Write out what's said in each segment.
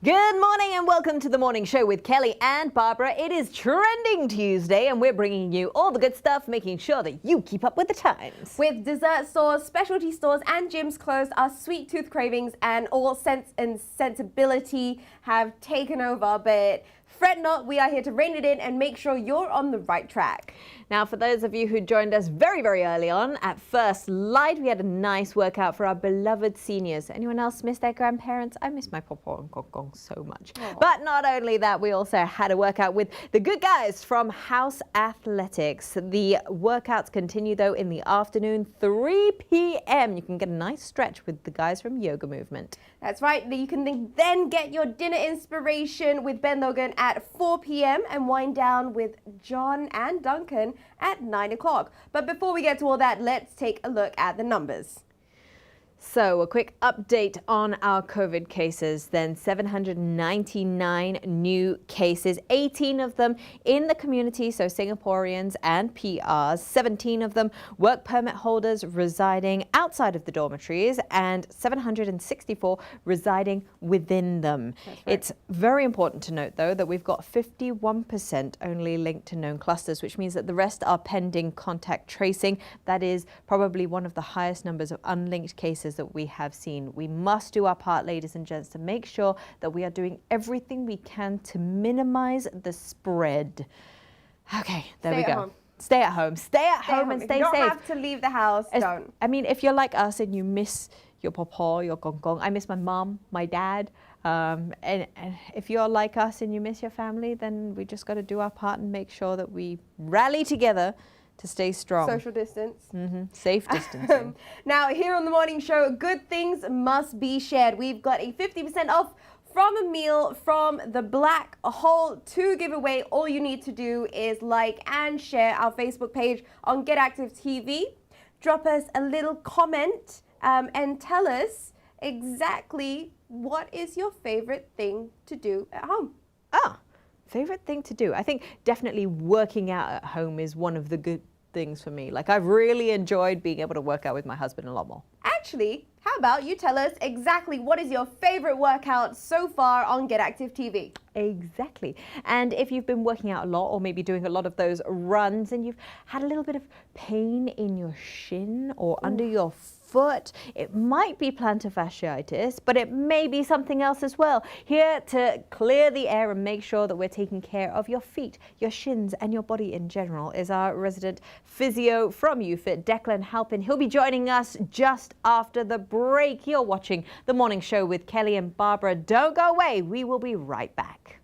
Good morning and welcome to the morning show with Kelly and Barbara. It is Trending Tuesday and we're bringing you all the good stuff, making sure that you keep up with the times. With dessert stores, specialty stores and gyms closed, our sweet tooth cravings and all sense and sensibility have taken over. But fret not, we are here to rein it in and make sure you're on the right track. Now, for those of you who joined us very, very early on, at First Light, we had a nice workout for our beloved seniors. Anyone else miss their grandparents? I miss my papa and gong so much. Aww. But not only that, we also had a workout with the good guys from House Athletics. The workouts continue, though, in the afternoon, 3 p.m. You can get a nice stretch with the guys from Yoga Movement. That's right. You can then get your dinner inspiration with Ben Logan at 4 p.m. and wind down with John and Duncan at 9 o'clock. But before we get to all that, let's take a look at the numbers. So a quick update on our COVID cases then. 799 new cases, 18 of them in the community, so Singaporeans and PRs, 17 of them work permit holders residing outside of the dormitories and 764 residing within them. Right. It's very important to note though that we've got 51% only linked to known clusters, which means that the rest are pending contact tracing. That is probably one of the highest numbers of unlinked cases that we have seen. We must do our part, ladies and gents, to make sure that we are doing everything we can to minimize the spread. Okay, there we go. Stay at home. Stay at home and stay safe. You don't have to leave the house. Don't. I mean, if you're like us and you miss your papa, your gong gong. I miss my mom, my dad. And if you're like us and you miss your family, then we just got to do our part and make sure that we rally together to stay strong. Social distance. Safe distancing. Now, here on the morning show, good things must be shared. We've got a 50% off from a meal from the Black Hole to give away. All you need to do is like and share our Facebook page on Get Active TV. Drop us a little comment and tell us exactly what is your favorite thing to do at home. Favorite thing to do? I think definitely working out at home is one of the good things for me. Like, I've really enjoyed being able to work out with my husband a lot more. Actually, how about you tell us exactly what is your favorite workout so far on Get Active TV? Exactly. And if you've been working out a lot or maybe doing a lot of those runs and you've had a little bit of pain in your shin or under your foot, it might be plantar fasciitis, but it may be something else as well. Here to clear the air and make sure that we're taking care of your feet, your shins and your body in general is our resident physio from UFIT, Declan Halpin. He'll be joining us just after the break. You're watching The Morning Show with Kelly and Barbara. Don't go away. We will be right back.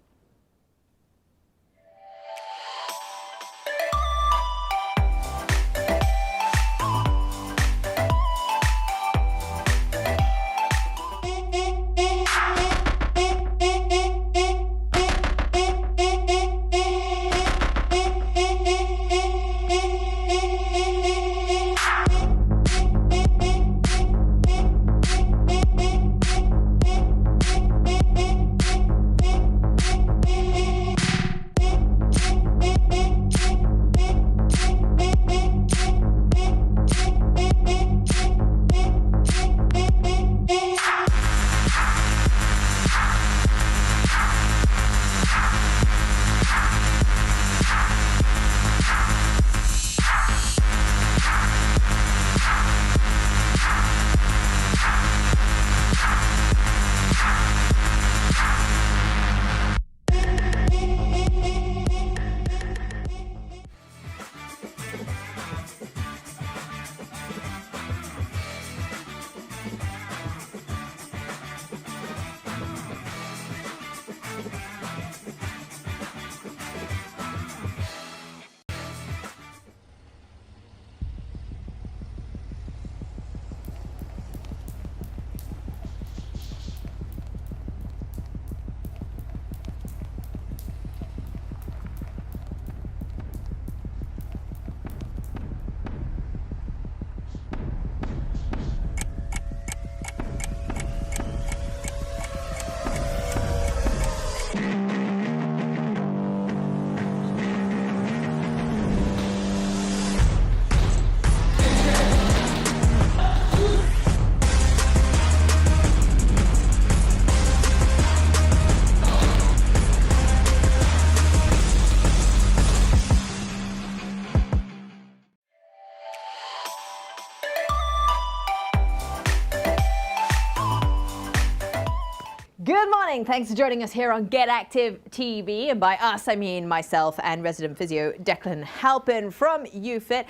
Good morning. Thanks for joining us here on Get Active TV. And by us, I mean myself and resident physio Declan Halpin from UFIT,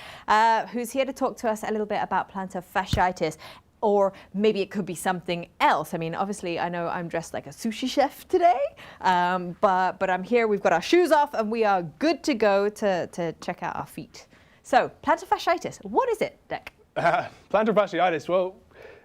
who's here to talk to us a little bit about plantar fasciitis. Or maybe it could be something else. I mean, obviously, I know I'm dressed like a sushi chef today, but I'm here. We've got our shoes off, and we are good to go to check out our feet. So, plantar fasciitis, what is it, Dec? Plantar fasciitis, well,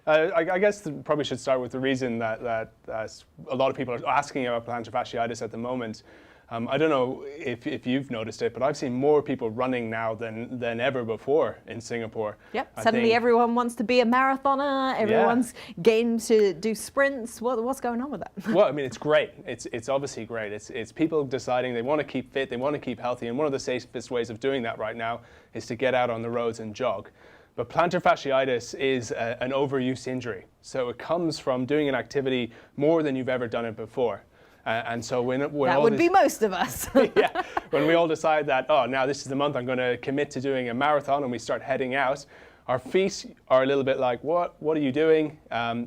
I guess probably should start with the reason that a lot of people are asking about plantar fasciitis at the moment. I don't know if you've noticed it, but I've seen more people running now than ever before in Singapore. Yep. Suddenly everyone wants to be a marathoner. Everyone's game to do sprints. What's going on with that? Well, I mean, it's great. It's obviously great. It's people deciding they want to keep fit, they want to keep healthy, and one of the safest ways of doing that right now is to get out on the roads and jog. But plantar fasciitis is an overuse injury. So it comes from doing an activity more than you've ever done it before. And so when that would be most of us. Yeah, when we all decide that, oh, now this is the month I'm going to commit to doing a marathon, and we start heading out, our feet are a little bit like, what are you doing?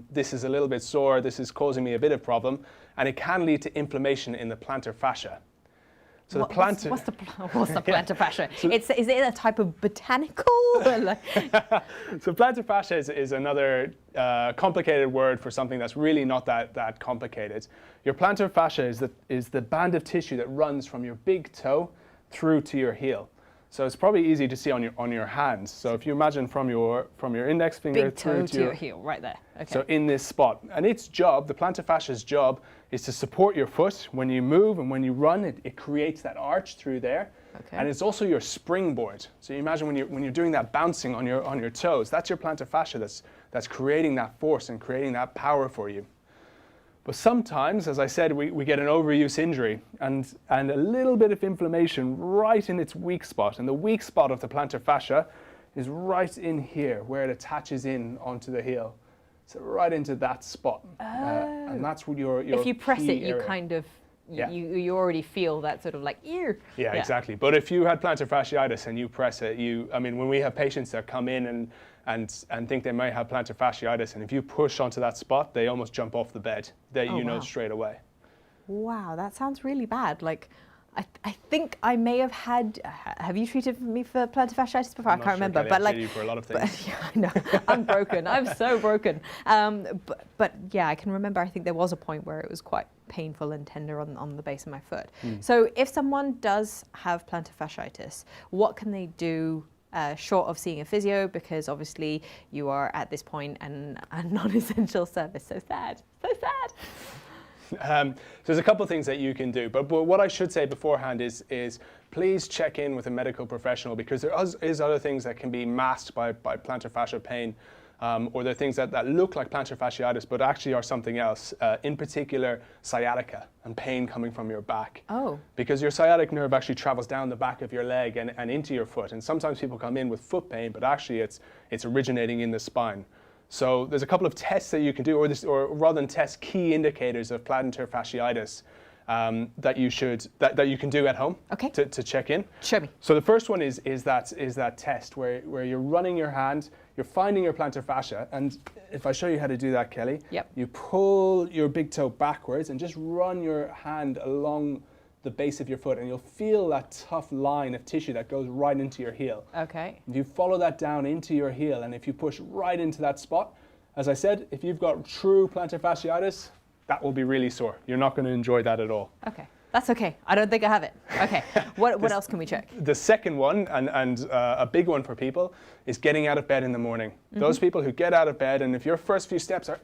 This is a little bit sore. This is causing me a bit of problem. And it can lead to inflammation in the plantar fascia. So what's the plantar fascia? Is it a type of botanical? So plantar fascia is another complicated word for something that's really not that complicated. Your plantar fascia is the band of tissue that runs from your big toe through to your heel. So it's probably easy to see on your hands. So if you imagine from your index finger big toe through to your heel, right there. Okay. So in this spot, and its job, the plantar fascia's job, is to support your foot when you move and when you run. It creates that arch through there, and it's also your springboard. So you imagine when you're doing that bouncing on your toes, that's your plantar fascia that's creating that force and creating that power for you. But sometimes, as I said, we get an overuse injury and a little bit of inflammation right in its weak spot. And the weak spot of the plantar fascia is right in here, where it attaches in onto the heel. So right into that spot. And that's what your if you press it, you area. kind of, you already feel that sort of like, ear. Yeah, exactly. But if you had plantar fasciitis and you press it, I mean, when we have patients that come in and think they may have plantar fasciitis, and if you push onto that spot, they almost jump off the bed. You know straight away. Wow, that sounds really bad. Like, I think I may have had. Have you treated me for plantar fasciitis before? I can't remember. But like, you for a lot of things. But, yeah, I know. I'm broken. I'm so broken. But yeah, I can remember. I think there was a point where it was quite painful and tender on the base of my foot. So if someone does have plantar fasciitis, what can they do? Short of seeing a physio, because obviously you are at this point a non-essential service. So sad, so sad. So there's a couple of things that you can do, but what I should say beforehand is please check in with a medical professional, because there is other things that can be masked by plantar fascia pain, or there are things that look like plantar fasciitis but actually are something else, in particular sciatica and pain coming from your back. Oh. Because your sciatic nerve actually travels down the back of your leg and into your foot, and sometimes people come in with foot pain, but actually it's originating in the spine. So there's a couple of tests that you can do, or rather than tests, key indicators of plantar fasciitis that you can do at home to check in. Show me. So the first one is that test where you're running your hand, you're finding your plantar fascia, and if I show you how to do that, Kelly, you pull your big toe backwards and just run your hand along the base of your foot, and you'll feel that tough line of tissue that goes right into your heel. Okay. If you follow that down into your heel, and if you push right into that spot, as I said, if you've got true plantar fasciitis, that will be really sore. You're not going to enjoy that at all. Okay. That's okay. I don't think I have it. Okay. What else can we check? The second one, and a big one for people, is getting out of bed in the morning. Those people who get out of bed, and if your first few steps are,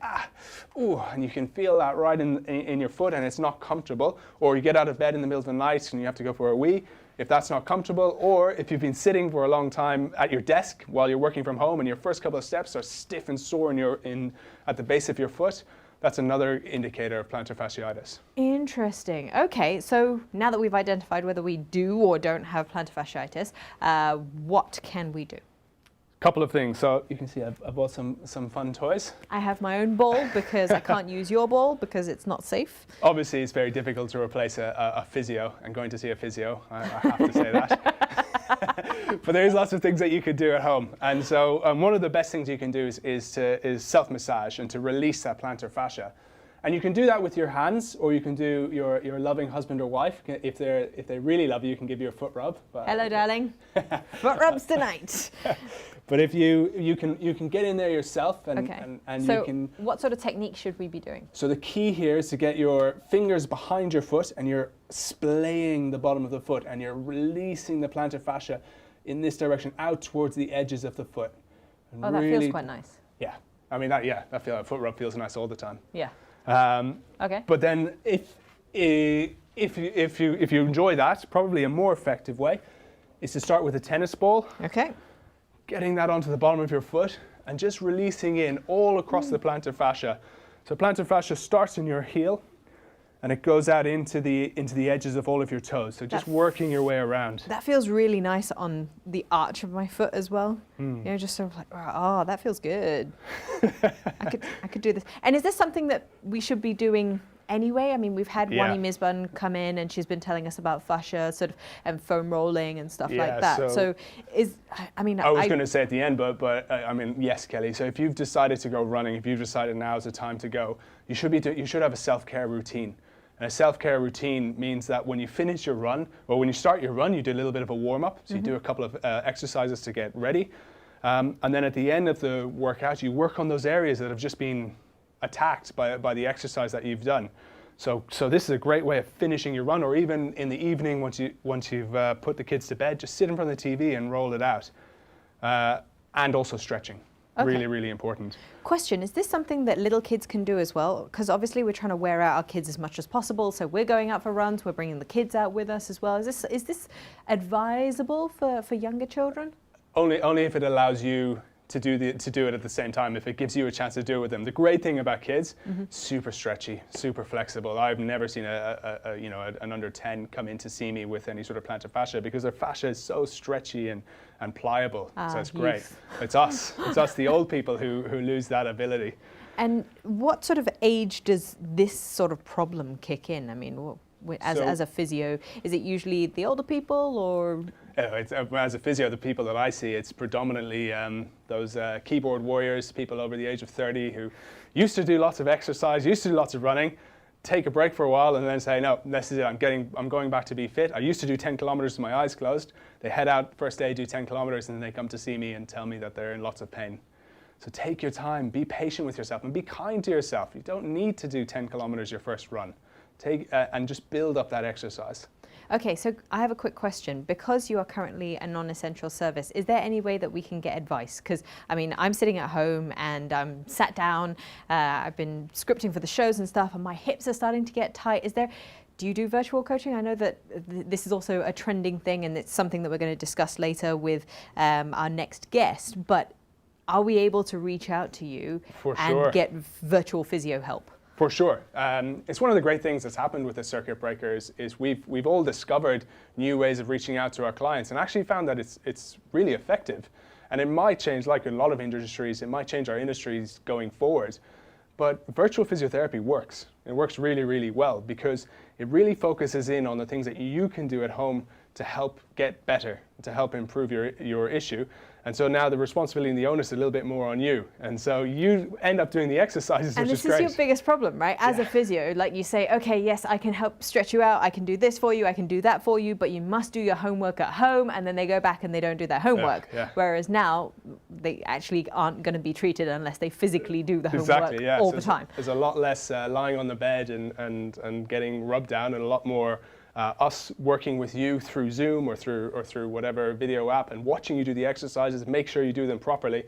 and you can feel that right in your foot and it's not comfortable, or you get out of bed in the middle of the night and you have to go for a wee, if that's not comfortable, or if you've been sitting for a long time at your desk while you're working from home and your first couple of steps are stiff and sore at the base of your foot, that's another indicator of plantar fasciitis. Interesting. Okay, so now that we've identified whether we do or don't have plantar fasciitis, what can we do? Couple of things. So you can see I've bought some fun toys. I have my own ball because I can't use your ball because it's not safe. Obviously, it's very difficult to replace a physio, and going to see a physio, I have to say that. But there's lots of things that you could do at home. And so one of the best things you can do is self-massage and to release that plantar fascia. And you can do that with your hands, or you can do your loving husband or wife. If they really love you, can give you a foot rub. But, hello, darling. Foot rubs tonight. But if you can get in there yourself, and so you can. What sort of technique should we be doing? So the key here is to get your fingers behind your foot, and you're splaying the bottom of the foot, and you're releasing the plantar fascia in this direction out towards the edges of the foot. And that feels quite nice. Yeah, I mean that foot rub feels nice all the time. Yeah. Okay. But then if you enjoy that, probably a more effective way is to start with a tennis ball. Okay. Getting that onto the bottom of your foot and just releasing in all across the plantar fascia. So plantar fascia starts in your heel and it goes out into the edges of all of your toes. So just working your way around. That feels really nice on the arch of my foot as well. You know, just sort of like, oh, that feels good. I could do this. And is this something that we should be doing anyway? I mean, we've had Wani Misbun come in and she's been telling us about fascia sort of and foam rolling and stuff like that. So I was going to say at the end, but I mean, yes, Kelly. So if you've decided to go running, if you've decided now is the time to go, you should have a self-care routine. And a self-care routine means that when you finish your run, or when you start your run, you do a little bit of a warm-up. So you do a couple of exercises to get ready. And then at the end of the workout, you work on those areas that have just been attacked by the exercise that you've done. So this is a great way of finishing your run, or even in the evening once you've put the kids to bed, just sit in front of the TV and roll it out. And also stretching. Okay. Really, really important. Question, is this something that little kids can do as well? Because obviously we're trying to wear out our kids as much as possible, so we're going out for runs, we're bringing the kids out with us as well. Is this advisable for younger children? Only if it allows you to do it at the same time, if it gives you a chance to do it with them. The great thing about kids, super stretchy, super flexible. I've never seen an under 10 come in to see me with any sort of plantar fascia, because their fascia is so stretchy and pliable. So it's great. It's us, the old people who lose that ability. And what sort of age does this sort of problem kick in? I mean, as a physio, is it usually the older people, or? As a physio, the people that I see, it's predominantly those keyboard warriors, people over the age of 30 who used to do lots of exercise, used to do lots of running, take a break for a while and then say, no, this is it, I'm going back to be fit. I used to do 10 kilometers with my eyes closed. They head out first day, do 10 kilometers, and then they come to see me and tell me that they're in lots of pain. So take your time, be patient with yourself and be kind to yourself. You don't need to do 10 kilometers your first run. And just build up that exercise. Okay, so I have a quick question. Because you are currently a non-essential service, is there any way that we can get advice? Because, I mean, I'm sitting at home and I'm sat down, I've been scripting for the shows and stuff, and my hips are starting to get tight. Do you do virtual coaching? I know that this is also a trending thing, and it's something that we're going to discuss later with our next guest, but are we able to reach out to you and get virtual physio help? For sure. It's one of the great things that's happened with the circuit breakers is we've all discovered new ways of reaching out to our clients and actually found that it's really effective. And it might change, like in a lot of industries, it might change our industries going forward. But virtual physiotherapy works. It works really, really well because it really focuses in on the things that you can do at home to help get better, to help improve your issue. And so now the responsibility and the onus is a little bit more on you. And so you end up doing the exercises, which is great. And this is your biggest problem, right? As a physio, like you say, okay, yes, I can help stretch you out. I can do this for you. I can do that for you. But you must do your homework at home. And then they go back and they don't do their homework. Whereas now they actually aren't going to be treated unless they physically do the homework all the time. There's a lot less lying on the bed and getting rubbed down, and a lot more us working with you through Zoom or through whatever video app and watching you do the exercises, make sure you do them properly,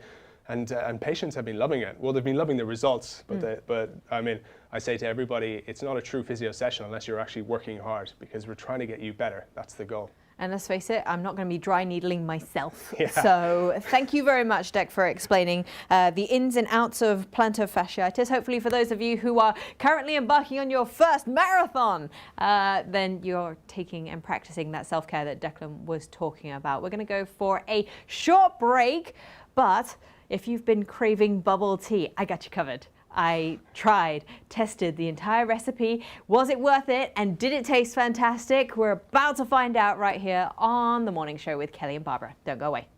and patients have been loving it. Well, they've been loving the results, but I mean, I say to everybody, it's not a true physio session unless you're actually working hard, because we're trying to get you better. That's the goal. And let's face it, I'm not going to be dry needling myself. So thank you very much, Dec, for explaining the ins and outs of plantar fasciitis. Hopefully for those of you who are currently embarking on your first marathon, then you're taking and practicing that self-care that Declan was talking about. We're going to go for a short break, but if you've been craving bubble tea, I got you covered. I tried, tested the entire recipe. Was it worth it? And did it taste fantastic? We're about to find out right here on The Morning Show with Kelly and Barbara. Don't go away.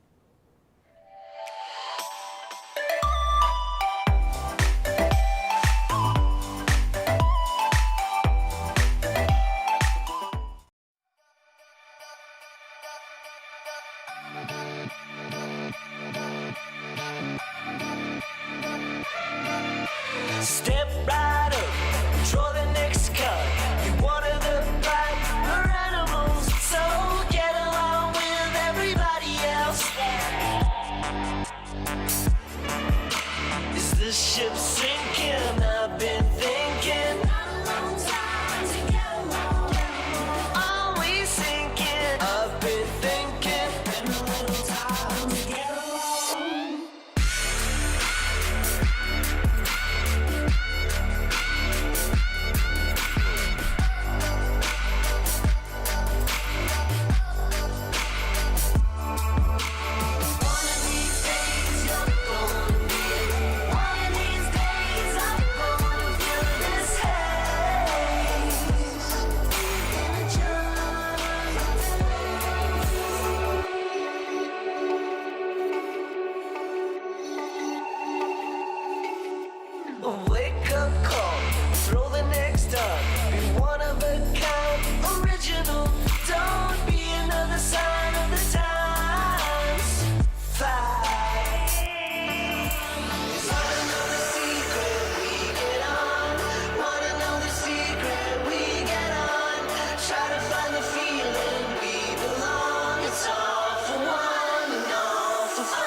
Step right up, draw the next card. Be one of the black animals, so get along with everybody else. Is this ship sinking? I've been thinking. Always thinking. I've been thinking. Been a little time to get along. A wake-up call, throw the next up. Be one of a kind, original. Don't be another sign of the times. Fight. Wanna know the secret? We get on. Wanna know the secret? We get on. Try to find the feeling we belong. It's all for one and all for fun.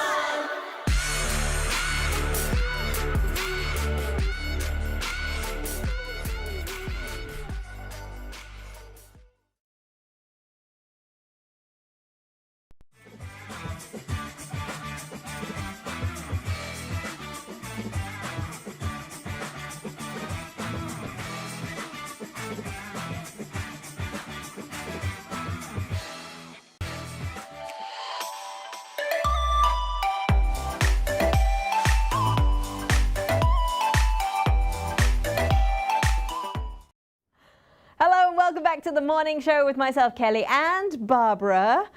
Hello and welcome back to the morning show with myself, Kelly, and Barbara,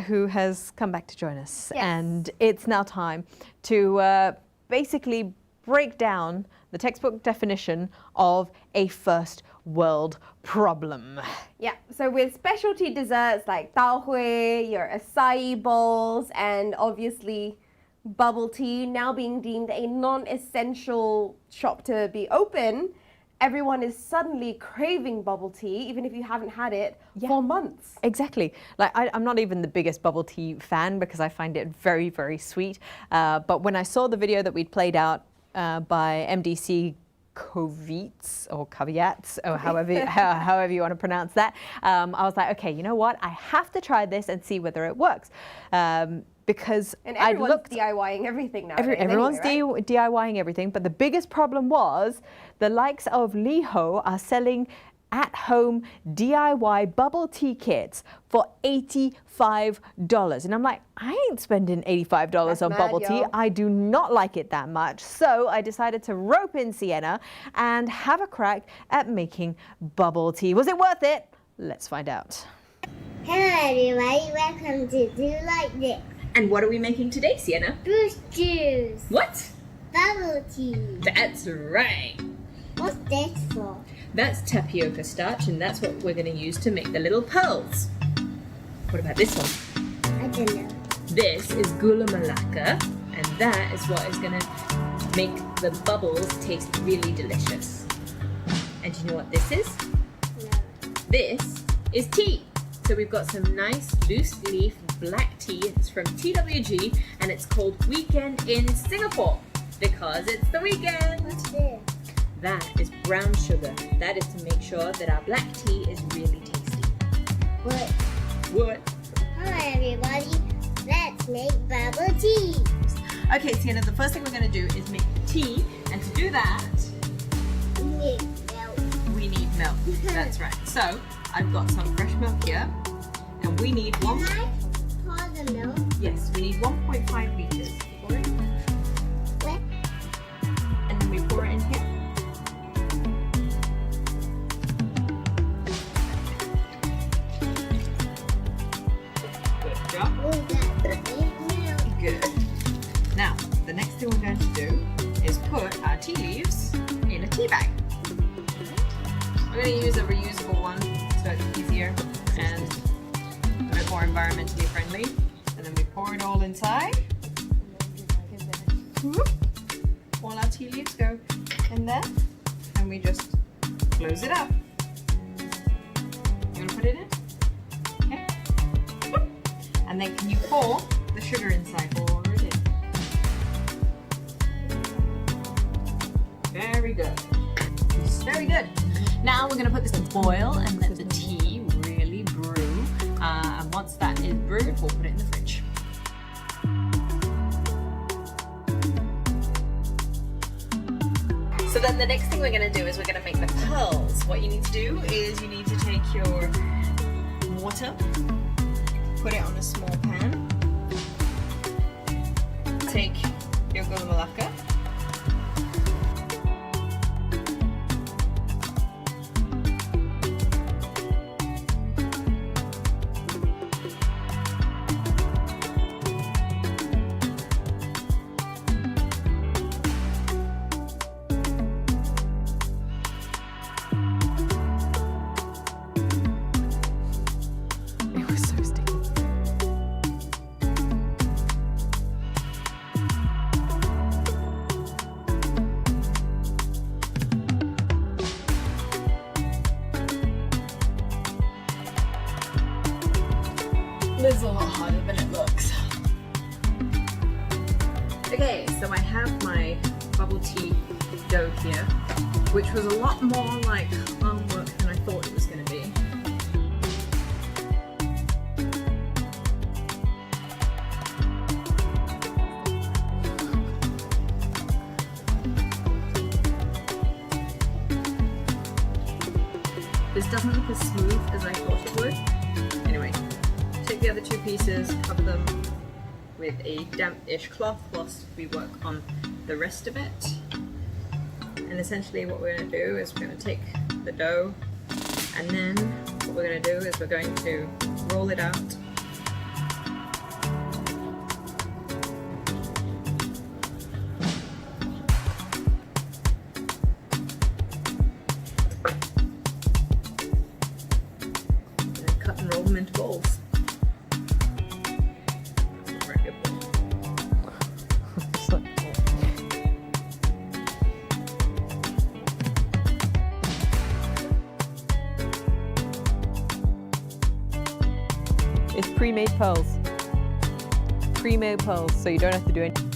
who has come back to join us. Yes. And it's now time to basically break down the textbook definition of a first world problem. Yeah, so with specialty desserts like tao hui, your acai bowls, and obviously bubble tea now being deemed a non-essential shop to be open, everyone is suddenly craving bubble tea, even if you haven't had it for months. Exactly. Like I'm not even the biggest bubble tea fan because I find it very, very sweet. But when I saw the video that we'd played out by MDC Kovitz or Caveats or however you want to pronounce that, I was like, okay, you know what? I have to try this and see whether it works. Because And everyone's DIYing everything now. everyone's DIYing everything, but the biggest problem was the likes of Liho are selling at-home DIY bubble tea kits for $85. And I'm like, I ain't spending $85 on bubble tea. I do not like it that much. So I decided to rope in Sienna and have a crack at making bubble tea. Was it worth it? Let's find out. Hello everybody, welcome to Do Like This. And what are we making today, Sienna? Boost juice. What? Bubble tea. That's right. What's this for? That's tapioca starch, and that's what we're going to use to make the little pearls. What about this one? I don't know. This is gula melaka, and that is what is going to make the bubbles taste really delicious. And do you know what this is? No. This is tea. So we've got some nice loose leaf black tea. It's from TWG, and it's called Weekend in Singapore because it's the weekend. What's this? That is brown sugar. That is to make sure that our black tea is really tasty. What? What? Hi everybody, let's make bubble tea. Okay, Sienna, the first thing we're going to do is make the tea, and to do that, We need milk. we need milk. That's right. So I've got some fresh milk here, and we need Can I pour the milk? Yes, we need 1.5 liters. Pour it, Where? and then we pour it in here. Good job. Oh, that's milk. Good. Now, the next thing we're going to do is put our tea leaves in a tea bag. We're going to use a reusable one so it's easier and a bit more environmentally friendly. And then we pour it all inside. Whoop. All our tea leaves go in there, and we just close it up. You want to put it in? Okay. And then can you pour the sugar inside? Pour it in. Very good. Very good. Now we're going to put this to boil and let the tea really brew. And once that is brewed, we'll put it in the fridge. So then the next thing we're going to do is we're going to make the pearls. What you need to do is you need to take your water, put it on a small pan, take your gula melaka, This is a lot harder than it looks. Okay, so I have my bubble tea dough here, which was a lot more like arm work than I thought it was going to be. This doesn't look as smooth as I thought it would. Anyway. Take the other two pieces, cover them with a damp-ish cloth whilst we work on the rest of it. And essentially what we're going to do is we're going to take the dough, and then what we're going to do is we're going to roll it out. And cut and roll them into balls. It's pre-made pearls. Pre-made pearls, so you don't have to do anything.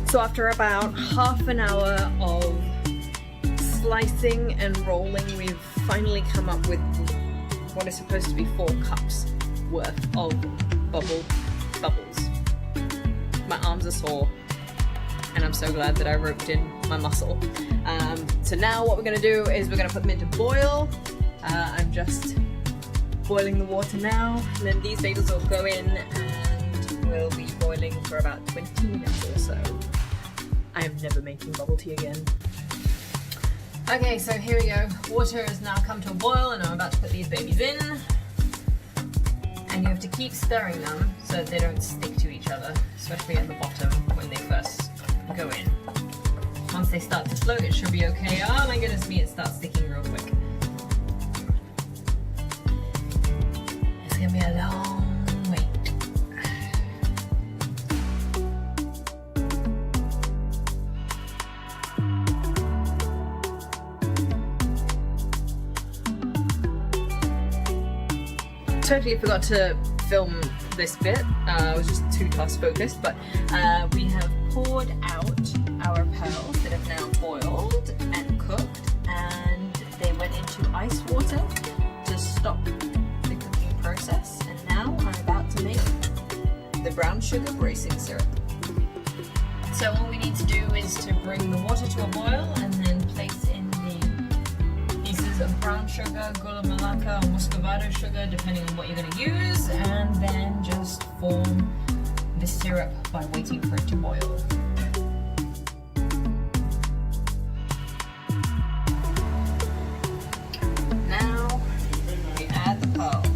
So after about half an hour of slicing and rolling, we've finally come up with what is supposed to be 4 cups worth of bubbles. My arms are sore, and I'm so glad that I roped in my muscle. So now what we're going to do is we're going to put them into boil. I'm just boiling the water now, and then these bagels will go in and will be boiling for about 20 minutes or so. I am never making bubble tea again. Okay, so here we go. Water has now come to a boil, and I'm about to put these babies in. And you have to keep stirring them so that they don't stick to each other, especially at the bottom when they first go in. Once they start to float, it should be okay. Oh my goodness me, it starts sticking real quick. It's gonna be a long wait. Totally forgot to film this bit. I was just too task focused, but we have poured out our pearls that have now boiled and cooked, and they went into ice water to stop the cooking process. And now I'm about to make the brown sugar bracing syrup. So all we need to do is to bring the water to a boil and then place in the pieces of brown sugar, gula melaka, or muscovado sugar, depending on what you're going to use, and then just form the syrup by waiting for it to boil. Now we add the pearls.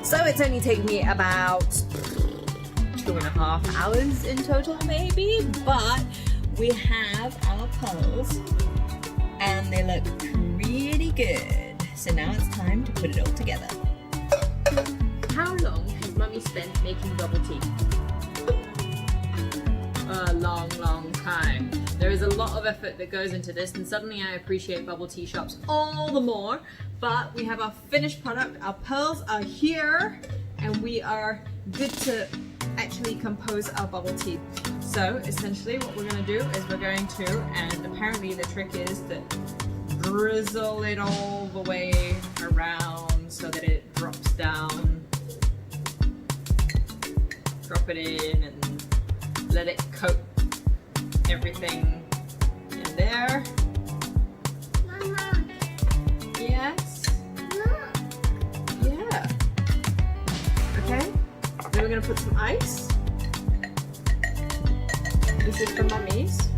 So it's only taken me about 2.5 hours in total maybe, but we have our pearls and they look pretty good. So now it's time to put it all together. How long has Mummy spent making bubble tea? A long, long time. There is a lot of effort that goes into this, and suddenly I appreciate bubble tea shops all the more. But we have our finished product, our pearls are here, and we are good to actually compose our bubble tea. So essentially what we're going to do is we're going to, and apparently the trick is to drizzle it all the way around so that it drops down. Drop it in and let it coat everything in there. Mama, Yes. look. Yeah. Okay. Then we're gonna put some ice. This is for Mummy's.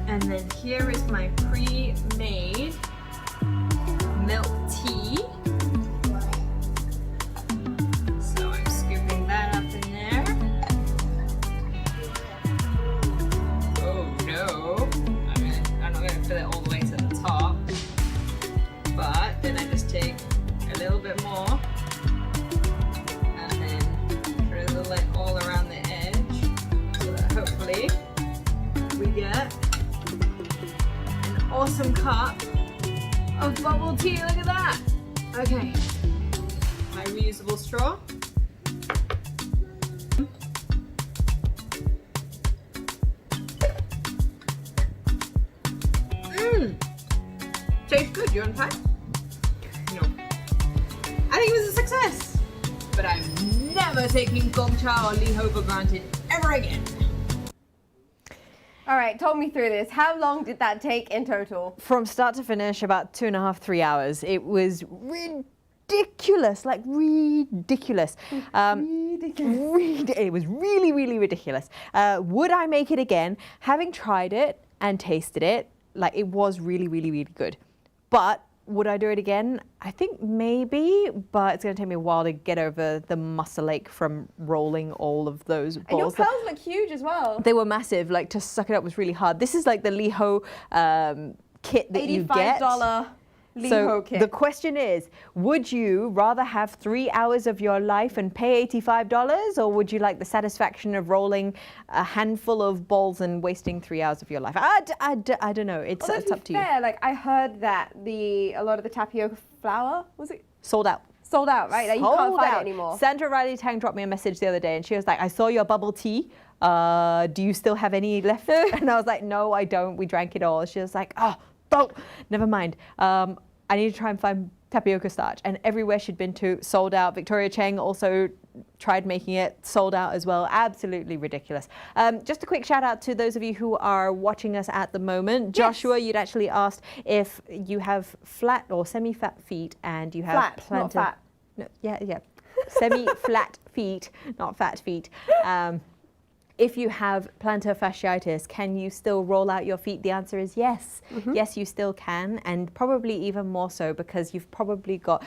And then here is my pre-made milk tea. So I'm scooping that up in there. Oh no. I'm not gonna fill it all the way to the top. But then I just take a little bit more and then drizzle it all around the edge so that hopefully we get an awesome cup of bubble tea. Look at that. Okay. My reusable straw. Tastes good. You want to try? No. I think it was a success. But I'm never taking Gongcha or Liho for granted ever again. All right, talk me through this. How long did that take in total? From start to finish, about 2.5, 3 hours. It was ridiculous, like ridiculous. It was really, really ridiculous. Would I make it again? Having tried it and tasted it, like it was really, really, really good. But would I do it again? I think maybe, but it's going to take me a while to get over the muscle ache from rolling all of those balls. And your pearls look huge as well. They were massive. Like to suck it up was really hard. This is like the Liho kit that you get. $85 Liho So kit. the question is, would you rather have 3 hours of your life and pay $85, or would you like the satisfaction of rolling a handful of balls and wasting 3 hours of your life? I don't know. It's up to you. fair, like I heard that a lot of the tapioca flour, was it Sold out. sold out, right? Like you can't Sold find out. it anymore. Sandra Riley Tang dropped me a message the other day and she was like, I saw your bubble tea. Do you still have any left? And I was like, no, I don't. We drank it all. She was like, oh, never mind. I need to try and find tapioca starch. And everywhere she'd been to, sold out. Victoria Cheng also tried making it, sold out as well. Absolutely ridiculous. Just a quick shout out to those of you who are watching us at the moment. Yes. Joshua, you'd actually asked if you have flat or semi-fat feet and you have Flat, not fat. No, yeah. Semi-flat feet, not fat feet. If you have plantar fasciitis, can you still roll out your feet? The answer is yes. Yes, you still can, and probably even more so because you've probably got,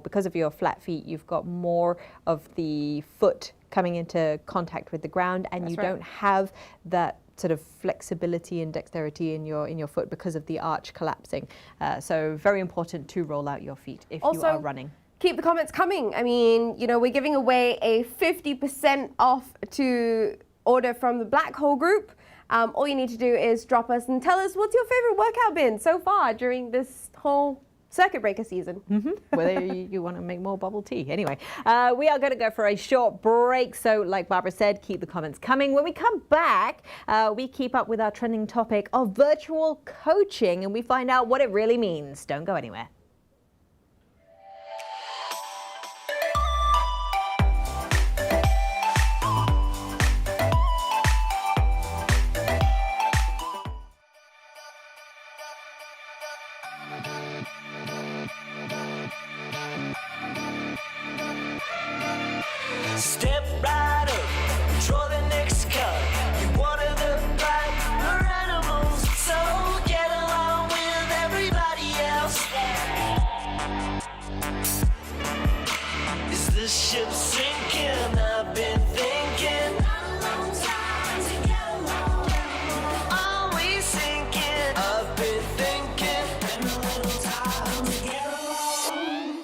because of your flat feet, you've got more of the foot coming into contact with the ground, and you don't have that sort of flexibility and dexterity in your foot because of the arch collapsing. So very important to roll out your feet if you are running. Keep the comments coming. I mean, we're giving away a 50% off to order from the Black Hole Group. All you need to do is drop us and tell us what's your favorite workout been so far during this whole circuit breaker season. Whether you want to make more bubble tea. Anyway, we are going to go for a short break. So like Barbara said, keep the comments coming. When we come back, we keep up with our trending topic of virtual coaching and we find out what it really means. Don't go anywhere. Step right up, draw the next card. You one of the brighter animals, so get along with everybody else. Is the the ship's sinking. I've been thinking, are we sinking? I've been thinking, been a little time to get along.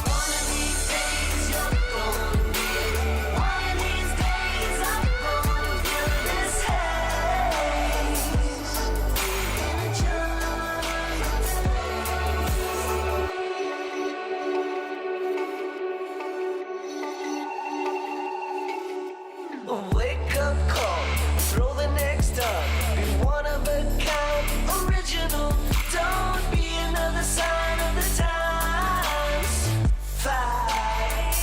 One of these days you're gonna feel, one of these days I'm gonna feel this haze. A wake-up call, throw the next up, be one of a kind, original, don't be another sign of the times. Fight.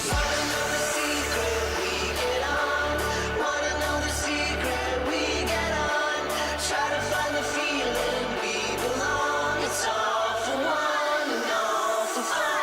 Wanna know the secret, we get on. Wanna know the secret, we get on. Try to find the feeling we belong. It's all for one and all for fun.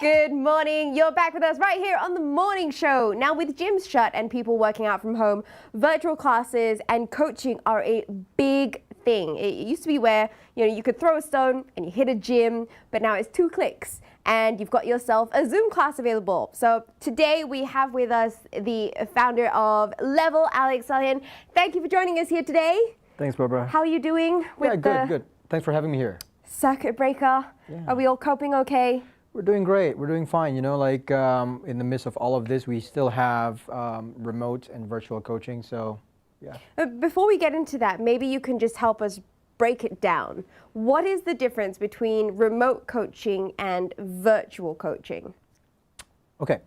Good morning. You're back with us right here on the morning show. Now, with gyms shut and people working out from home, virtual classes and coaching are a big thing. It used to be where you could throw a stone and you hit a gym, but now it's 2 clicks and you've got yourself a Zoom class available. So today we have with us the founder of Level, Alex Salihin. Thank you for joining us here today. Thanks, Barbara. How are you doing with Good. Thanks for having me here. circuit breaker? Yeah. Are we all coping okay? We're doing great. We're doing fine. In the midst of all of this, we still have remote and virtual coaching. So, yeah. Before we get into that, maybe you can just help us break it down. What is the difference between remote coaching and virtual coaching? Okay.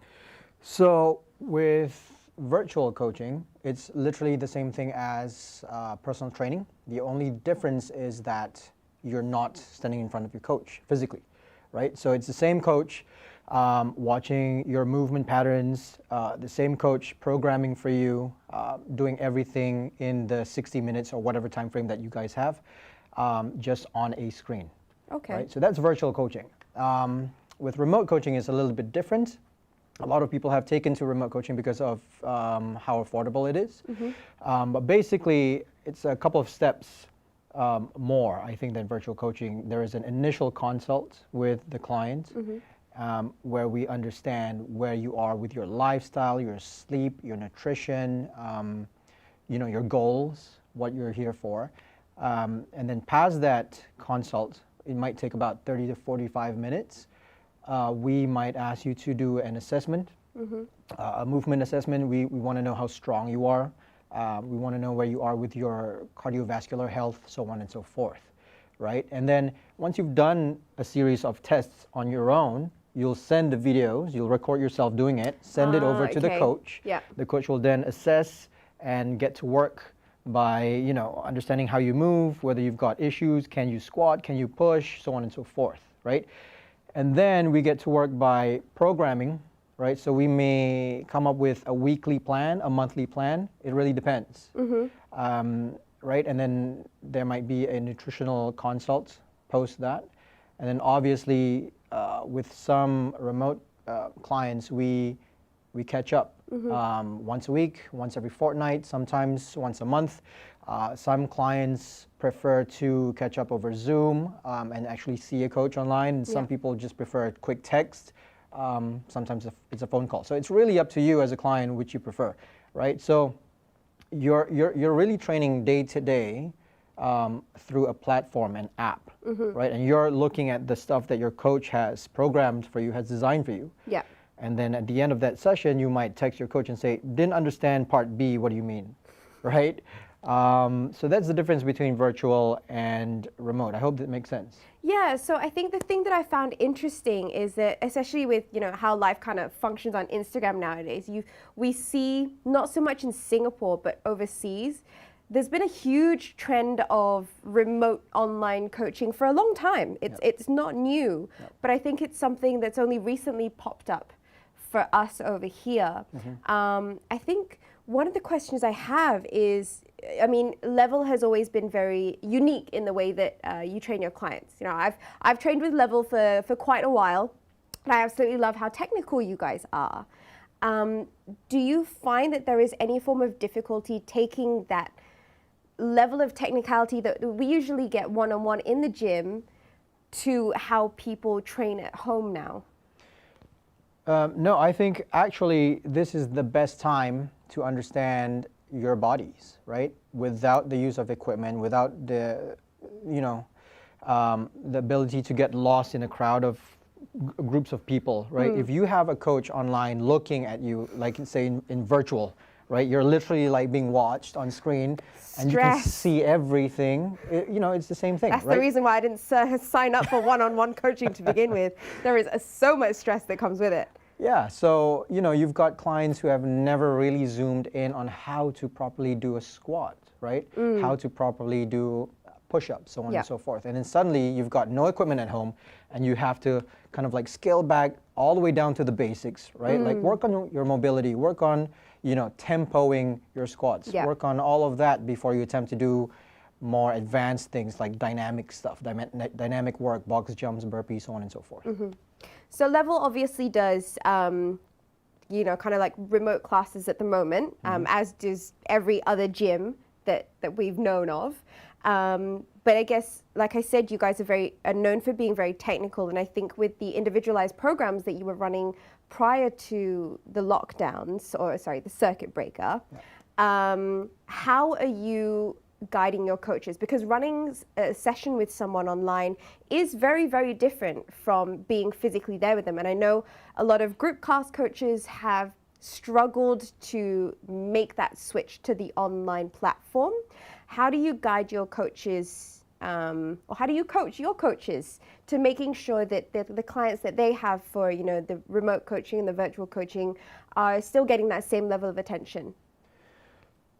So, with virtual coaching, it's literally the same thing as personal training. The only difference is that you're not standing in front of your coach physically. Right? So it's the same coach watching your movement patterns, the same coach programming for you, doing everything in the 60 minutes or whatever time frame that you guys have, just on a screen. Okay. Right? So that's virtual coaching. With remote coaching, it's a little bit different. A lot of people have taken to remote coaching because of how affordable it is. But basically, it's a couple of steps more, I think, than virtual coaching. There is an initial consult with the client where we understand where you are with your lifestyle, your sleep, your nutrition, your goals, what you're here for. And then past that consult, it might take about 30 to 45 minutes. We might ask you to do an assessment, a movement assessment. We want to know how strong you are. We want to know where you are with your cardiovascular health, so on and so forth, right? And then once you've done a series of tests on your own, you'll send the videos, you'll record yourself doing it, send it over to the coach. Yeah. The coach will then assess and get to work by, understanding how you move, whether you've got issues, can you squat, can you push, so on and so forth, right? And then we get to work by programming. Right, so we may come up with a weekly plan, a monthly plan. It really depends. Right, and then there might be a nutritional consult post that, and then obviously with some remote clients, we catch up once a week, once every fortnight, sometimes once a month. Some clients prefer to catch up over Zoom and actually see a coach online, and some people just prefer a quick text. Sometimes it's a phone call. So it's really up to you as a client which you prefer, right? So you're really training day to day through a platform, an app, right? And you're looking at the stuff that your coach has programmed for you, has designed for you. Yeah. And then at the end of that session, you might text your coach and say, "Didn't understand part B. What do you mean?" Right? So that's the difference between virtual and remote. I hope that makes sense. Yeah, so I think the thing that I found interesting is that, especially with how life kind of functions on Instagram nowadays, we see not so much in Singapore but overseas, there's been a huge trend of remote online coaching for a long time. It's not new, but I think it's something that's only recently popped up for us over here. I think one of the questions I have is, I mean, Level has always been very unique in the way that you train your clients. I've trained with Level for quite a while, and I absolutely love how technical you guys are. Do you find that there is any form of difficulty taking that level of technicality that we usually get one-on-one in the gym to how people train at home now? No, I think actually this is the best time to understand your bodies, right? Without the use of equipment, without the, the ability to get lost in a crowd of groups of people, right? If you have a coach online looking at you, like say in virtual, right? You're literally like being watched on screen, and you can see everything. It's the same thing. That's right? the reason why I didn't sign up for one-on-one coaching to begin with. There is so much stress that comes with it. Yeah, so you've got clients who have never really zoomed in on how to properly do a squat, right? How to properly do push-ups, so on and so forth. And then suddenly you've got no equipment at home, and you have to kind of like scale back all the way down to the basics, right? Like work on your mobility, work on tempoing your squats, work on all of that before you attempt to do more advanced things like dynamic stuff, dynamic work, box jumps, burpees, so on and so forth. So Level obviously does, kind of like remote classes at the moment, as does every other gym that we've known of. But I guess, like I said, you guys are known for being very technical, and I think with the individualized programs that you were running prior to the lockdowns, the circuit breaker, how are you guiding your coaches? Because running a session with someone online is very, very different from being physically there with them. And I know a lot of group class coaches have struggled to make that switch to the online platform. How do you guide your coaches, or how do you coach your coaches to making sure that the clients that they have for the remote coaching and the virtual coaching are still getting that same level of attention?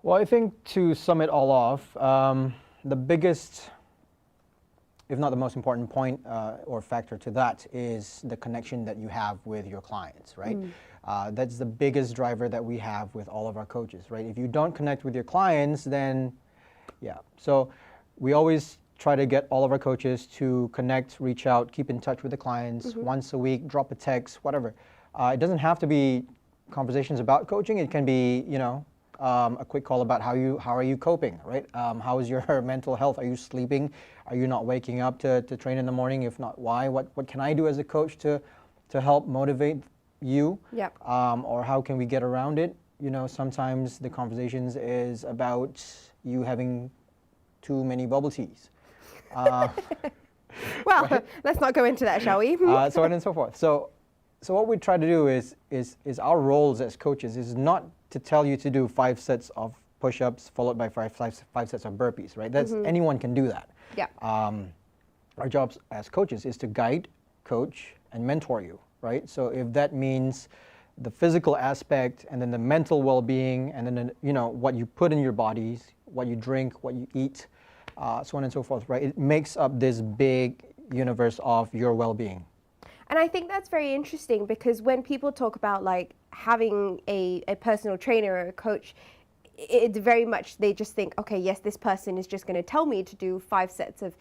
Well, I think to sum it all off, the biggest, if not the most important point or factor to that is the connection that you have with your clients, right? That's the biggest driver that we have with all of our coaches, right? If you don't connect with your clients, then so we always try to get all of our coaches to connect, reach out, keep in touch with the clients once a week, drop a text, whatever. It doesn't have to be conversations about coaching. It can be, a quick call about how are you coping, right? How is your mental health? Are you sleeping? Are you not waking up to train in the morning? If not, why? What can I do as a coach to help motivate you? Or how can we get around it? Sometimes the conversations is about you having too many bubble teas. Well, right? Let's not go into that, shall we? So on and so forth. So what we try to do is our roles as coaches is not to tell you to do 5 sets of push-ups followed by five sets of burpees, right? That's anyone can do that. Our jobs as coaches is to guide, coach, and mentor you, right? So if that means the physical aspect and then the mental well-being and then what you put in your bodies, what you drink, what you eat, so on and so forth, right? It makes up this big universe of your well-being. And I think that's very interesting because when people talk about like having a personal trainer or a coach, it's very much, they just think, okay, yes, this person is just going to tell me to do 5 sets of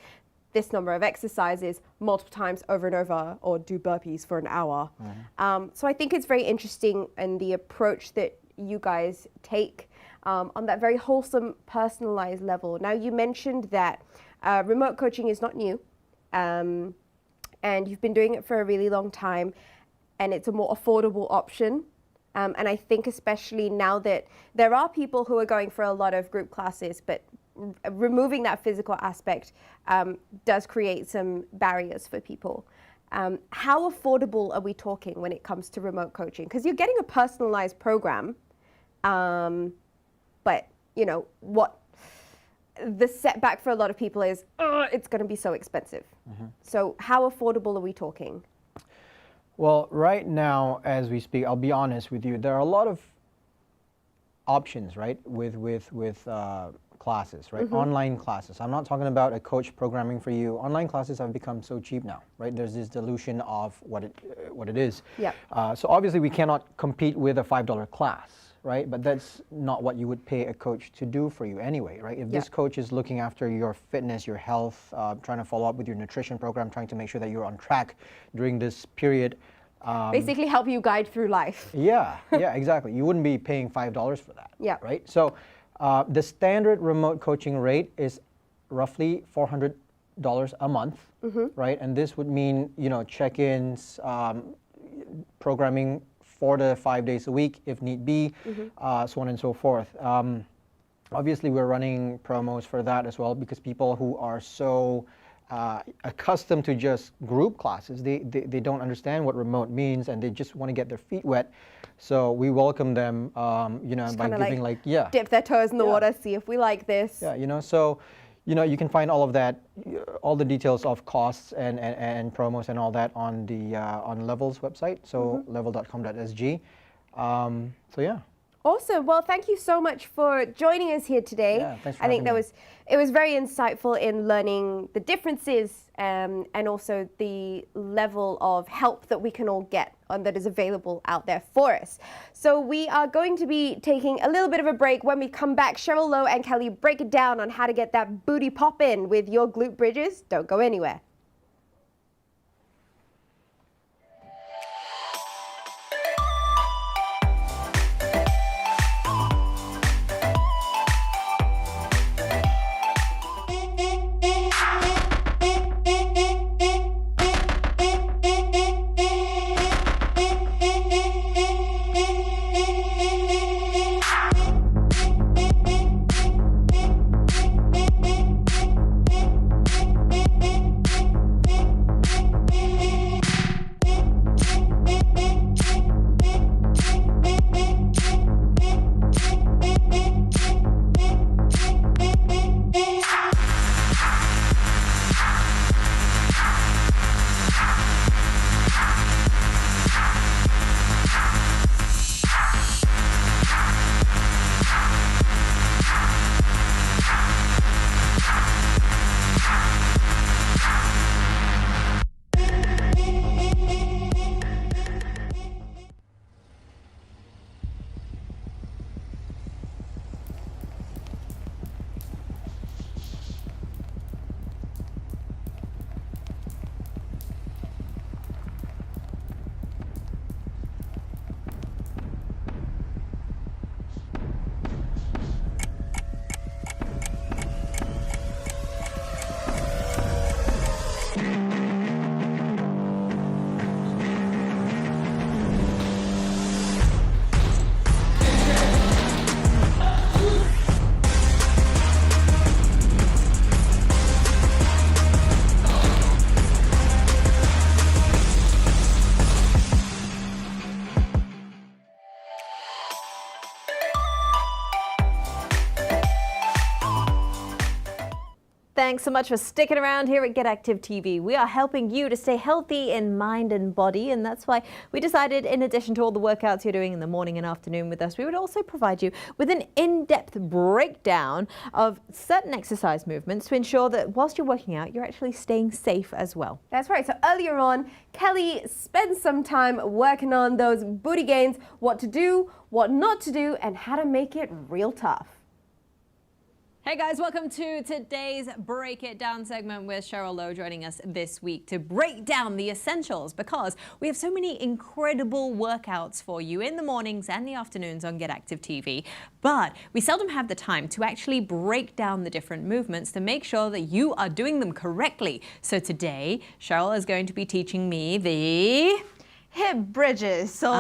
this number of exercises multiple times over and over, or do burpees for an hour. So I think it's very interesting in the approach that you guys take on that very wholesome, personalized level. Now, you mentioned that remote coaching is not new, and you've been doing it for a really long time, and it's a more affordable option. And I think especially now that there are people who are going for a lot of group classes, but removing that physical aspect does create some barriers for people. How affordable are we talking when it comes to remote coaching? Because you're getting a personalized program, but the setback for a lot of people is, it's going to be so expensive. So how affordable are we talking? Well, right now, as we speak, I'll be honest with you, there are a lot of options, right, with classes, right? Online classes. I'm not talking about a coach programming for you. Online classes have become so cheap now, right? There's this delusion of what it is. Yep. So obviously we cannot compete with a $5 class, right? But that's not what you would pay a coach to do for you anyway, right? If this coach is looking after your fitness, your health, trying to follow up with your nutrition program, trying to make sure that you're on track during this period. Basically help you guide through life. Yeah, exactly. You wouldn't be paying $5 for that, Yeah. right? So the standard remote coaching rate is roughly $400 a month, right? And this would mean, you know, check-ins, programming 4 to 5 days a week if need be, so on and so forth. Obviously, we're running promos for that as well because people who are so accustomed to just group classes, they don't understand what remote means and they just want to get their feet wet. So we welcome them, you know, Just by kinda giving like, dip their toes in the water, see if we like this. Yeah, you know, so, you know, you can find all of that, all the details of costs and promos and all that on the on Level's website, so level.com.sg. So yeah. Awesome. Well, thank you so much for joining us here today. Yeah, thanks for I think having me. it was very insightful in learning the differences and also the level of help that we can all get and that is available out there for us. So we are going to be taking a little bit of a break. When we come back, Cheryl Lowe and Kelly break it down on how to get that booty pop in with your glute bridges. Don't go anywhere. Thanks so much for sticking around here at Get Active TV. We are helping you to stay healthy in mind and body, and that's why we decided, in addition to all the workouts you're doing in the morning and afternoon with us, we would also provide you with an in-depth breakdown of certain exercise movements to ensure that whilst you're working out, you're actually staying safe as well. That's right. So earlier on, Kelly spent some time working on those booty gains, what to do, what not to do, and how to make it real tough. Hey guys, welcome to today's Break It Down segment with Cheryl Lowe joining us this week to break down the essentials because we have so many incredible workouts for you in the mornings and the afternoons on Get Active TV, but we seldom have the time to actually break down the different movements to make sure that you are doing them correctly. So today, Cheryl is going to be teaching me the hip bridges. So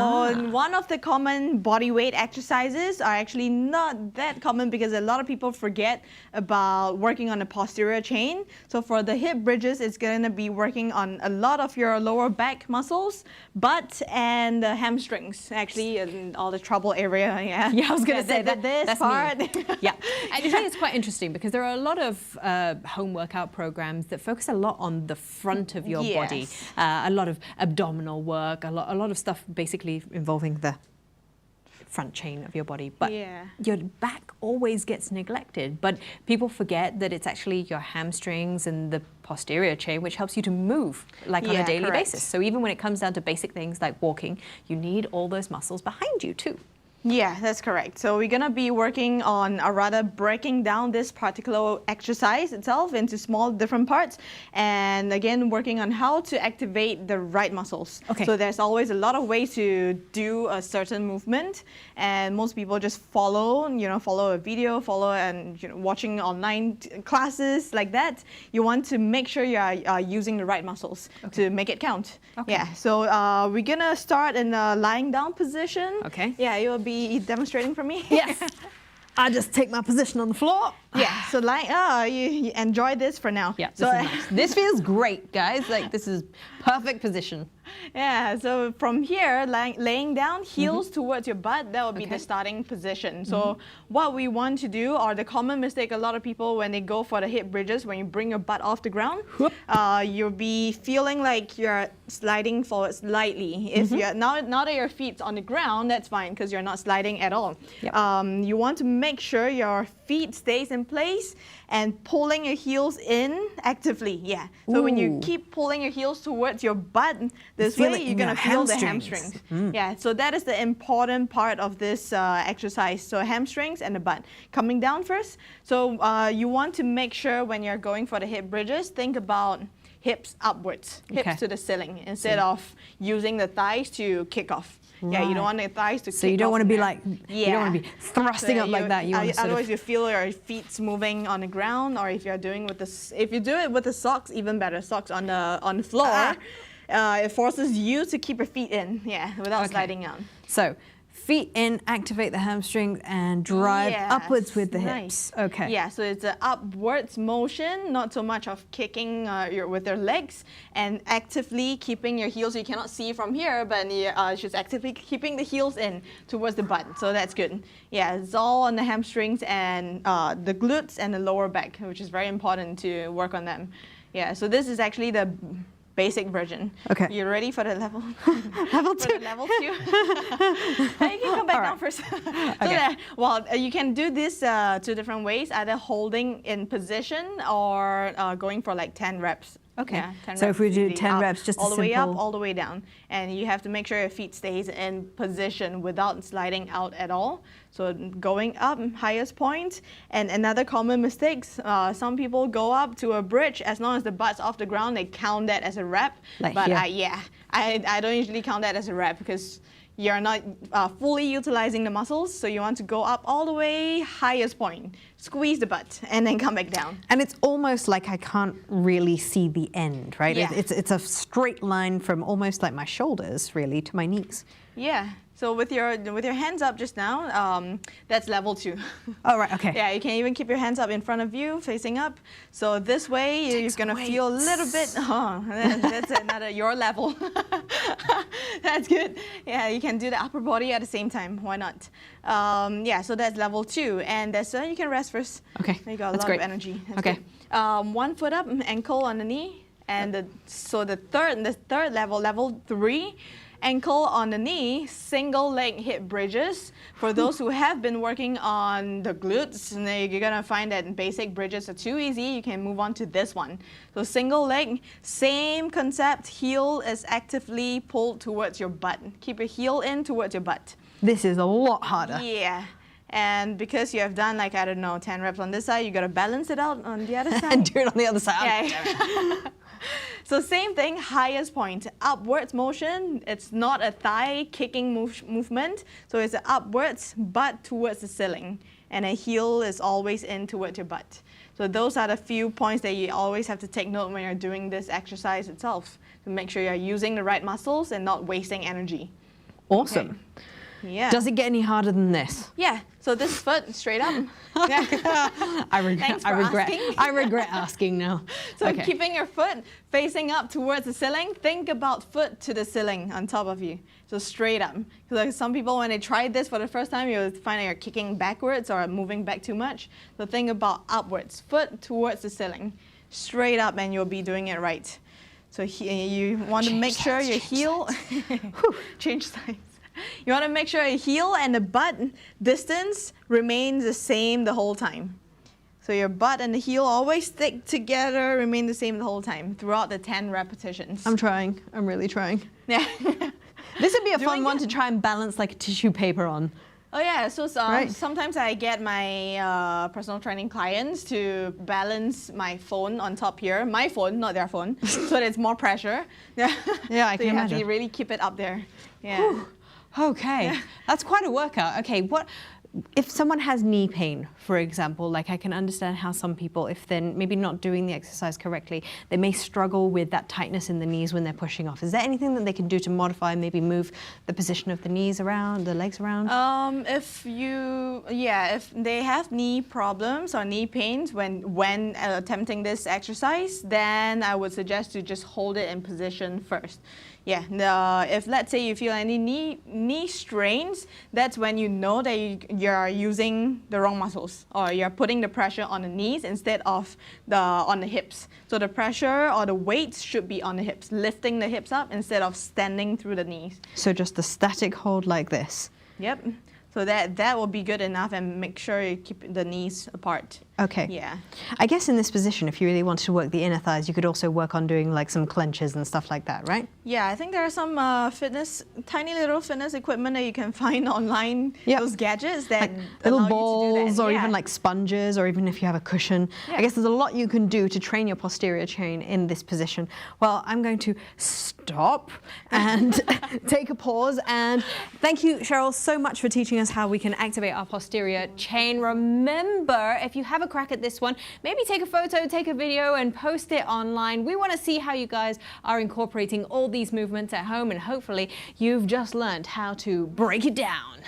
one of the common body weight exercises are actually not that common because a lot of people forget about working on the posterior chain. So for the hip bridges, it's going to be working on a lot of your lower back muscles, butt, and the hamstrings, actually, and all the trouble area. Yeah, I was going to say that this part. Yeah, and I think it's quite interesting because there are a lot of home workout programs that focus a lot on the front of your body, a lot of abdominal work, a lot of stuff basically involving the front chain of your body, but your back always gets neglected. But people forget that it's actually your hamstrings and the posterior chain which helps you to move like on a daily basis. So even when it comes down to basic things like walking, you need all those muscles behind you too. Yeah, that's correct. So we're going to be working on, or rather breaking down this particular exercise itself into small different parts, and again working on how to activate the right muscles. Okay. So there's always a lot of ways to do a certain movement, and most people just follow a video, and watching online classes like that. You want to make sure you are using the right muscles to make it count. Okay. Yeah, so we're going to start in a lying down position. Okay. Yeah, you'll be demonstrating for me? Yes. I just take my position on the floor. Yeah, so you enjoy this for now. Yeah, this is nice. This feels great, guys. Like, this is perfect position. Yeah, so from here, laying down, heels towards your butt, that will be the starting position. So what we want to do, or the common mistake a lot of people when they go for the hip bridges, when you bring your butt off the ground, you'll be feeling like you're sliding forward slightly. If you're now that your feet's on the ground, that's fine because you're not sliding at all. Yep. You want to make sure your feet stays in place and pulling your heels in actively. Yeah. So when you keep pulling your heels towards your butt this way, you're gonna feel the hamstrings. Yeah. So that is the important part of this exercise. So hamstrings and the butt. Coming down first. So you want to make sure when you're going for the hip bridges, think about hips upwards, hips to the ceiling, instead of using the thighs to kick off. Yeah, you don't want the thighs to kick off. So you don't want to be like, you don't want to be thrusting up like that. You want to otherwise you feel your feet moving on the ground, or if you're doing if you do it with the socks, even better. Socks on the floor, it forces you to keep your feet in, without sliding out. So feet in, activate the hamstrings, and drive upwards with the hips. Okay. Yeah, so it's an upwards motion, not so much of kicking with your legs, and actively keeping your heels. You cannot see from here, but just actively keeping the heels in towards the butt. So that's good. Yeah, it's all on the hamstrings and the glutes and the lower back, which is very important to work on them. Yeah, so this is actually the basic version. Okay. You ready for the level? Level 2. Level 2. You can come back down first. You can do this 2 different ways, either holding in position or going for like 10 reps. Okay. Yeah, 10 so reps if we do 10 up, reps, just all a the way up, simple... all the way down, and you have to make sure your feet stays in position without sliding out at all. So going up, highest point. And another common mistake, some people go up to a bridge, as long as the butt's off the ground, they count that as a rep. Like but here. I don't usually count that as a rep because you're not fully utilizing the muscles, so you want to go up all the way, highest point, squeeze the butt, and then come back down. And it's almost like I can't really see the end, right? Yeah. It's a straight line from almost like my shoulders, really, to my knees. Yeah. So with your hands up just now, that's level 2. Oh, right, okay. Yeah, you can even keep your hands up in front of you, facing up. So this way, you're gonna feel a little bit, that's another, your level. That's good. Yeah, you can do the upper body at the same time, why not? Yeah, so that's level 2. And that's, you can rest first. Okay, You got a that's lot great. of energy. That's Okay. good. 1 foot up, ankle on the knee. And the third level, level 3, ankle on the knee, single leg hip bridges. For those who have been working on the glutes, you're gonna find that basic bridges are too easy. You can move on to this one. So single leg, same concept, heel is actively pulled towards your butt. Keep your heel in towards your butt. This is a lot harder. Yeah. And because you have done like, I don't know, 10 reps on this side, you gotta balance it out on the other side. And do it on the other side. Yeah. So same thing, highest point, upwards motion. It's not a thigh kicking movement. So it's an upwards, butt towards the ceiling. And a heel is always in towards your butt. So those are the few points that you always have to take note when you're doing this exercise itself, to make sure you're using the right muscles and not wasting energy. Awesome. Okay. Yeah. Does it get any harder than this? Yeah. So this foot straight up. Yeah. Thanks for asking. I regret asking now. So Okay. keeping your foot facing up towards the ceiling, think about foot to the ceiling on top of you. So straight up. Because like some people, when they try this for the first time, you'll find that you're kicking backwards or moving back too much. So think about upwards, foot towards the ceiling, straight up, and you'll be doing it right. So you want to make sure your heel, change sides. You want to make sure your heel and the butt distance remains the same the whole time. So your butt and the heel always stick together, remain the same the whole time throughout the 10 repetitions. I'm trying. I'm really trying. Yeah. This would be a Doing fun one good. to try and balance like tissue paper on. Oh yeah, so Right. sometimes I get my personal training clients to balance my phone on top here. My phone, not their phone, so that it's more pressure. Yeah, Yeah, I so can you have imagine. to really keep it up there. Yeah. Whew. Okay, that's quite a workout. Okay, what if someone has knee pain, for example? Like I can understand how some people, if they're maybe not doing the exercise correctly, they may struggle with that tightness in the knees when they're pushing off. Is there anything that they can do to modify, maybe move the position of the knees around, the legs around? If they have knee problems or knee pains when attempting this exercise, then I would suggest to just hold it in position first. Yeah, if let's say you feel any knee strains, that's when you know that you're using the wrong muscles, or you're putting the pressure on the knees instead of on the hips. So the pressure or the weight should be on the hips, lifting the hips up instead of standing through the knees. So just the static hold like this. Yep. So that will be good enough, and make sure you keep the knees apart. Okay. Yeah. I guess in this position, if you really wanted to work the inner thighs, you could also work on doing like some clenches and stuff like that, right? Yeah, I think there are some tiny little fitness equipment that you can find online. Yep. Those gadgets that Like little allow you to do balls, that. or Yeah. even like sponges, or even if you have a cushion. Yeah. I guess there's a lot you can do to train your posterior chain in this position. Well, I'm going to stop and take a pause. And thank you, Cheryl, so much for teaching us how we can activate our posterior chain. Remember, if you have a crack at this one, maybe take a photo, take a video, and post it online. We want to see how you guys are incorporating all these movements at home, and hopefully you've just learned how to break it down.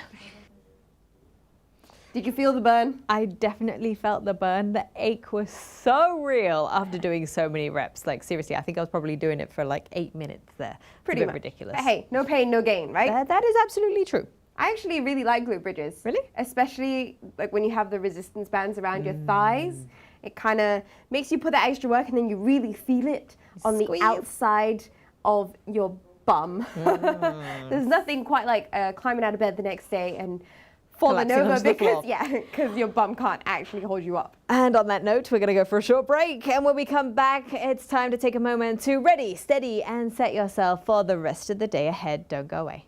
Did you feel the burn? I definitely felt the burn. The ache was so real after doing so many reps. Like seriously, I think I was probably doing it for like 8 minutes there. Pretty It's a bit much. ridiculous. But hey, no pain, no gain, right? That is absolutely true. I actually really like glute bridges. Really? Especially like when you have the resistance bands around your thighs. It kind of makes you put that extra work, and then you really feel it on Squeeze. the outside of your bum. There's nothing quite like climbing out of bed the next day and falling Collapsing over onto the floor. because your bum can't actually hold you up. And on that note, we're going to go for a short break. And when we come back, it's time to take a moment to ready, steady, and set yourself for the rest of the day ahead. Don't go away.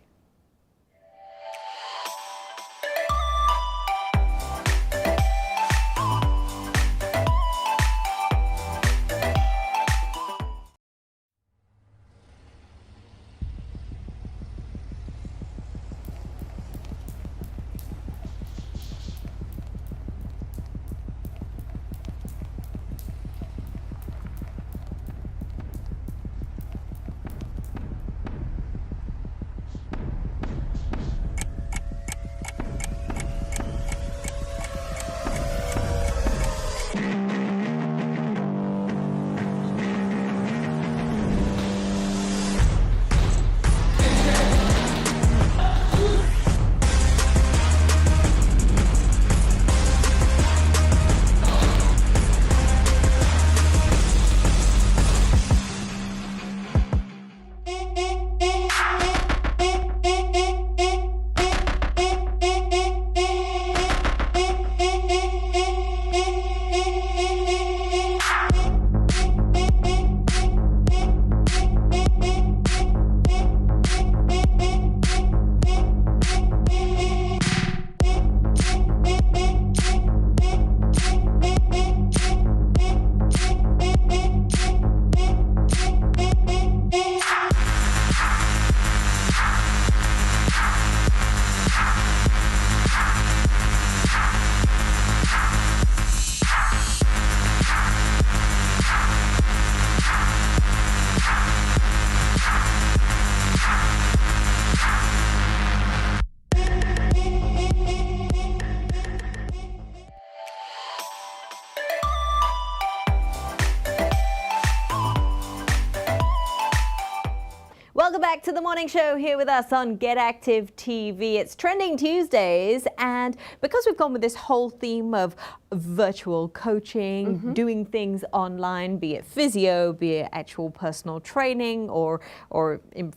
Welcome back to the morning show here with us on Get Active TV. It's Trending Tuesdays, and because we've gone with this whole theme of virtual coaching, doing things online, be it physio, be it actual personal training or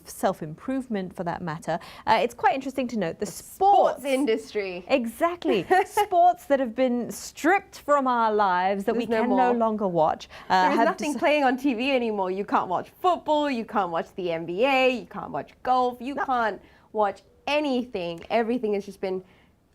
self-improvement for that matter, it's quite interesting to note the sports industry. Exactly. Sports that have been stripped from our lives that we can no longer watch. There is nothing playing on TV anymore. You can't watch football, you can't watch the NBA, you can't watch golf, you can't watch anything. Everything has just been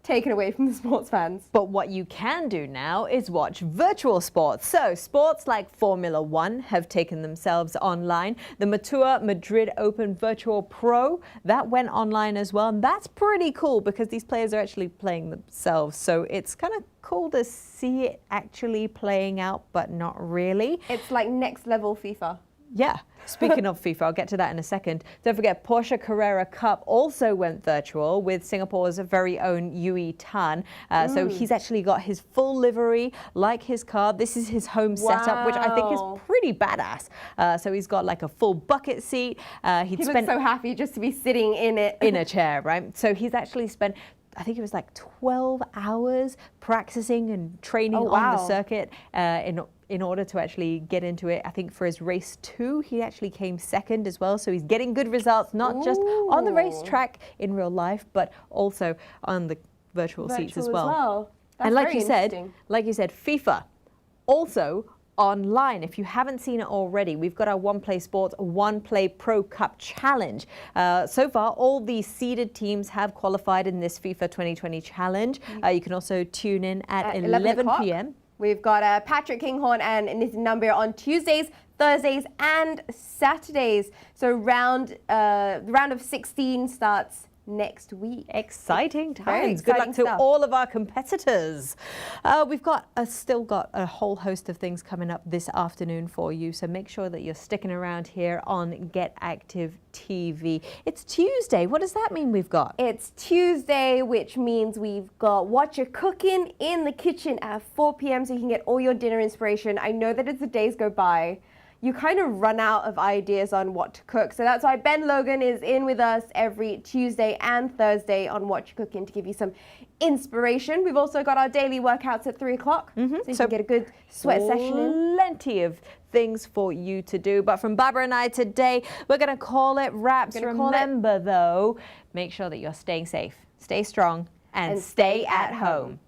taken away from the sports fans. But what you can do now is watch virtual sports. So sports like Formula One have taken themselves online. The Matua Madrid Open Virtual Pro, that went online as well. And that's pretty cool because these players are actually playing themselves. So it's kind of cool to see it actually playing out, but not really. It's like next level FIFA. Yeah. Speaking of FIFA, I'll get to that in a second. Don't forget, Porsche Carrera Cup also went virtual with Singapore's very own Yui Tan. So he's actually got his full livery, like his car. This is his home setup, which I think is pretty badass. So he's got like a full bucket seat. He looks so happy just to be sitting in it. In a chair, right? So he's actually spent, I think it was like 12 hours practicing and training on the circuit in order to actually get into it. I think for his race 2, he actually came second as well. So he's getting good results, not just on the racetrack in real life, but also on the virtual seats as well. That's and like very you said, FIFA also online. If you haven't seen it already, we've got our One Play Sports One Play Pro Cup Challenge. So far, all the seeded teams have qualified in this FIFA 2020 challenge. You can also tune in at 11 p.m. We've got Patrick Kinghorn and Nitin Nambir on Tuesdays, Thursdays and Saturdays. So round of 16 starts next week. Exciting times. Good luck to all of our competitors. We've got still got a whole host of things coming up this afternoon for you, so make sure that you're sticking around here on Get Active TV. It's Tuesday. What does that mean we've got? It's Tuesday, which means we've got What You're Cooking in the Kitchen at 4 p.m. so you can get all your dinner inspiration. I know that as the days go by, you kind of run out of ideas on what to cook. So that's why Ben Logan is in with us every Tuesday and Thursday on What You're Cooking to give you some inspiration. We've also got our daily workouts at 3 o'clock, so you can get a good sweat session in. Plenty of things for you to do. But from Barbara and I today, we're going to call it wraps. Remember, though, make sure that you're staying safe, stay strong, and stay at home.